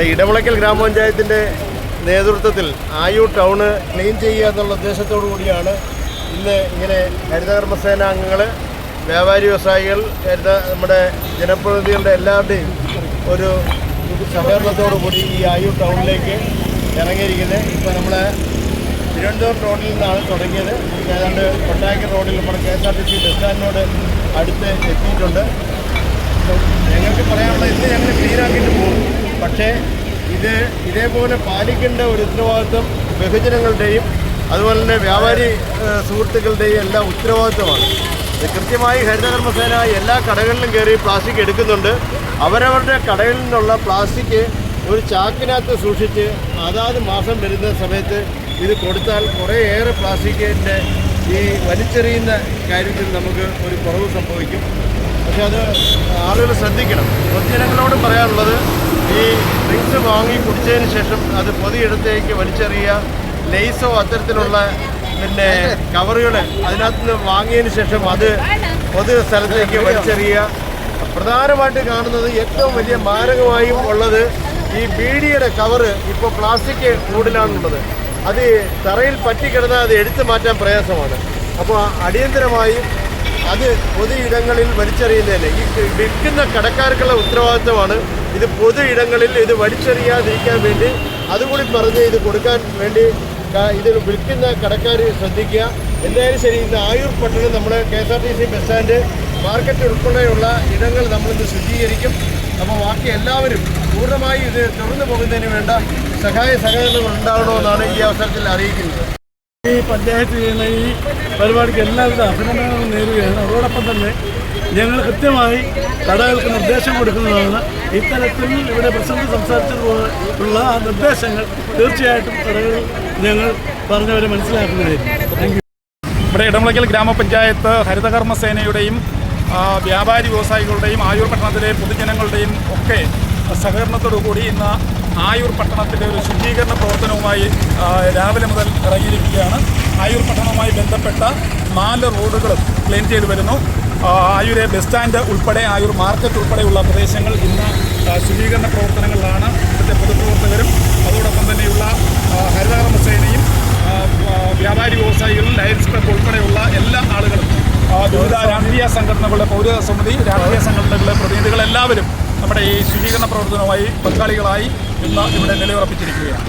ഇടമുളയ്ക്കൽ ഗ്രാമപഞ്ചായത്തിൻ്റെ നേതൃത്വത്തിൽ Ayur town clean ചെയ്യുക എന്നുള്ള ഉദ്ദേശത്തോടു കൂടിയാണ് ഇന്ന് ഇങ്ങനെ ഹരിതകർമ്മസേന അംഗങ്ങൾ, വ്യാപാരി വ്യവസായികൾ, നമ്മുടെ ജനപ്രതിനിധികളുടെ എല്ലാവരുടെയും ഒരു സഹകരണത്തോടു കൂടി ഈ ആയൂർ ടൗണിലേക്ക് ഇറങ്ങിയിരിക്കുന്നത്. ഇപ്പോൾ നമ്മൾ തിരുവനന്തപുരം റോഡിൽ നിന്നാണ് തുടങ്ങിയത്. ഏതാണ്ട് കൊട്ടായക്കൽ റോഡിൽ നമ്മുടെ KSRTC ബസ് സ്റ്റാൻഡിനോട് അടുത്ത് എത്തിയിട്ടുണ്ട്. ഞങ്ങൾക്ക് പറയാനുള്ള ഇന്ന് ഞങ്ങൾ ക്ലീനാക്കിയിട്ട് പോകും. പക്ഷേ ഇതേപോലെ പാലിക്കേണ്ട ഒരു ഉത്തരവാദിത്വം ബഹുജനങ്ങളുടെയും അതുപോലെ തന്നെ വ്യാപാരി സുഹൃത്തുക്കളുടെയും എല്ലാം ഉത്തരവാദിത്വമാണ്. കൃത്യമായി ഹരിതകർമ്മസേന എല്ലാ കടകളിലും കയറി പ്ലാസ്റ്റിക് എടുക്കുന്നുണ്ട്. അവരവരുടെ കടകളിൽ നിന്നുള്ള പ്ലാസ്റ്റിക് ഒരു ചാക്കിനകത്ത് സൂക്ഷിച്ച് അതാത് മാസം വരുന്ന സമയത്ത് ഇത് കൊടുത്താൽ കുറേയേറെ പ്ലാസ്റ്റിക്കിൻ്റെ ഈ വലിച്ചെറിയുന്ന കാര്യത്തിൽ നമുക്ക് ഒരു കുറവ് സംഭവിക്കും. പക്ഷെ അത് ആളുകൾ ശ്രദ്ധിക്കണം. പൊതുജനങ്ങളോട് പറയാനുള്ളത്, ഈ ഡ്രിങ്ക്സ് വാങ്ങി കുടിച്ചതിന് ശേഷം അത് പൊതുയിടത്തേക്ക് വലിച്ചെറിയുക, ലേസോ അത്തരത്തിലുള്ള കവറുകൾ അതിനകത്ത് വാങ്ങിയതിന് ശേഷം അത് പൊതു സ്ഥലത്തേക്ക് വലിച്ചെറിയുക. പ്രധാനമായിട്ട് കാണുന്നത് ഏറ്റവും വലിയ മാരകമായും ഉള്ളത് ഈ ബീഡിയുടെ കവറ് ഇപ്പോൾ പ്ലാസ്റ്റിക് മൂടിലാണുള്ളത്. അത് തറയിൽ പറ്റിക്കിടന്നാൽ അത് എടുത്തു മാറ്റാൻ പ്രയാസമാണ്. അപ്പോൾ അടിയന്തരമായും അത് പൊതു ഇടങ്ങളിൽ വലിച്ചെറിയുന്നതിന് ഈ വിൽക്കുന്ന കടക്കാർക്കുള്ള ഉത്തരവാദിത്വമാണ്. ഇത് പൊതു ഇടങ്ങളിൽ ഇത് വലിച്ചെറിയാതിരിക്കാൻ വേണ്ടി അതുകൂടി പറഞ്ഞ് ഇത് കൊടുക്കാൻ വേണ്ടി ഇത് വിൽക്കുന്ന കടക്കാർ ശ്രദ്ധിക്കുക. എന്തായാലും ശരി, ഇന്ന് ആയൂർ പട്ടണം നമ്മുടെ KSRTC ബസ് സ്റ്റാൻഡ്, മാർക്കറ്റ് ഉൾപ്പെടെയുള്ള ഇടങ്ങൾ നമ്മളിന്ന് ശുചീകരിക്കും. അപ്പോൾ ബാക്കി എല്ലാവരും പൂർണ്ണമായി ഇത് തുറന്നു പോകുന്നതിന് വേണ്ട സഹകരണങ്ങൾ ഉണ്ടാകണമെന്നാണ് ഈ അവസരത്തിൽ അറിയിക്കുന്നത്. ഈ പഞ്ചായത്ത് ചെയ്യുന്ന ഈ പരിപാടിക്ക് എല്ലാവിധ അഭിനന്ദനങ്ങളും നേരുകയാണ്. അതോടൊപ്പം തന്നെ ഞങ്ങൾ കൃത്യമായി കടകൾക്ക് നിർദ്ദേശം കൊടുക്കുന്നതാണ്. ഇത്തരത്തിൽ ഇവിടെ പ്രസിഡന്റ് സംസാരിച്ചതുപോലുള്ള ആ നിർദ്ദേശങ്ങൾ തീർച്ചയായിട്ടും കടകൾ ഞങ്ങൾ പറഞ്ഞവരെ മനസ്സിലാക്കുന്നതായിരിക്കും. Thank you. ഇവിടെ ഇടമുളയ്ക്കൽ ഗ്രാമപഞ്ചായത്ത് ഹരിതകർമ്മസേനയുടെയും വ്യാപാരി വ്യവസായികളുടെയും ആയൂർ പട്ടണത്തിലെ പൊതുജനങ്ങളുടെയും ഒക്കെ സഹകരണത്തോടുകൂടി ഇന്ന് ആയൂർ പട്ടണത്തിലെ ഒരു ശുചീകരണ പ്രവർത്തനവുമായി രാവിലെ മുതൽ ഇറങ്ങിയിരിക്കുകയാണ്. ആയൂർ പട്ടണവുമായി ബന്ധപ്പെട്ട 4 റോഡുകളും ക്ലീൻ ചെയ്തു വരുന്നു. ആയൂരെ ബസ് സ്റ്റാൻഡ് ഉൾപ്പെടെ ആയൂർ മാർക്കറ്റ് ഉൾപ്പെടെയുള്ള പ്രദേശങ്ങൾ ഇന്ന് ശുചീകരണ പ്രവർത്തനങ്ങളിലാണ്. ഇവിടുത്തെ പൊതുപ്രവർത്തകരും അതോടൊപ്പം തന്നെയുള്ള ഹരിതകർമ്മസേനയും വ്യാപാരി വ്യവസായികളും ലയൺസ് ക്ലബ് ഉൾപ്പെടെയുള്ള എല്ലാ ആളുകളും വിവിധ രാഷ്ട്രീയ സംഘടനകളുടെ പൗരസമിതി രാഷ്ട്രീയ സംഘടനകളുടെ പ്രതിനിധികളെല്ലാവരും നമ്മുടെ ഈ ശുചീകരണ പ്രവർത്തനവുമായി പങ്കാളികളായി ഇന്ന് ഇവിടെ നിലയുറപ്പിച്ചിരിക്കുകയാണ്.